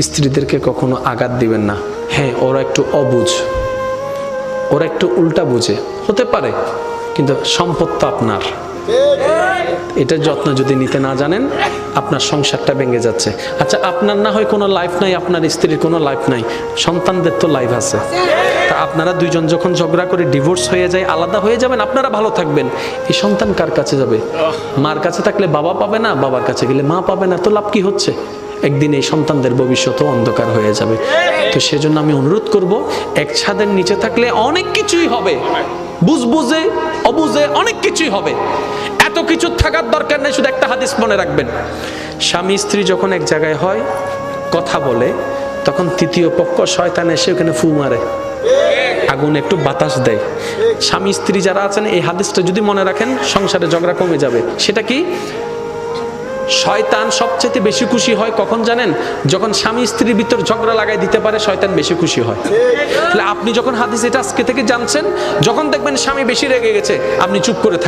স্ত্রীদেরকে কখনো আঘাত দিবেন না। হ্যাঁ, ওরা একটু অবুঝ, ওরা একটু উল্টা বুঝে হতে পারে, কিন্তু সম্পদ তো আপনার। এটার যত্ন যদি নিতে না জানেন, আপনার সংসারটা ভেঙে যাচ্ছে। আচ্ছা, আপনার না হয় কোনো লাইফ নাই, আপনার স্ত্রীর কোনো লাইফ নাই, সন্তানদের তো লাইফ আছে। তা আপনারা দুইজন যখন ঝগড়া করে ডিভোর্স হয়ে যায়, আলাদা হয়ে যাবেন, আপনারা ভালো থাকবেন, এই সন্তান কার কাছে যাবে? মার কাছে থাকলে বাবা পাবে না, বাবার কাছে গেলে মা পাবে না, তো লাভ কি হচ্ছে? একদিন এই সন্তানদের ভবিষ্যৎ অন্ধকার হয়ে যাবে। তো সেজন্য আমি অনুরোধ করব, এক ছাদের নিচে থাকলে অনেক কিছুই হবে, বুঝে অবুঝে অনেক কিছুই হবে। এত কিছু থাকার দরকার নেই, শুধু একটা হাদিস মনে রাখবেন, স্বামী স্ত্রী যখন এক জায়গায় হয়, কথা বলে, তখন তৃতীয় পক্ষ শয়তান এসে ওখানে ফু মারে, আগুন একটু বাতাস দেয়। স্বামী স্ত্রী যারা আছেন, এই হাদিসটা যদি মনে রাখেন, সংসারে ঝগড়া কমে যাবে। সেটা কি? শয়তান সবচেয়ে বেশি খুশি হয় কখন জানেন? যখন স্বামী স্ত্রীর ভিতর ঝগড়া লাগাই দিতে পারে, শয়তান বেশি খুশি হয়। তাহলে আপনি যখন হাদিস এটা আজকে থেকে জানছেন, যখন দেখবেন স্বামী বেশি রেগে গেছে, আপনি চুপ করে থাকবেন।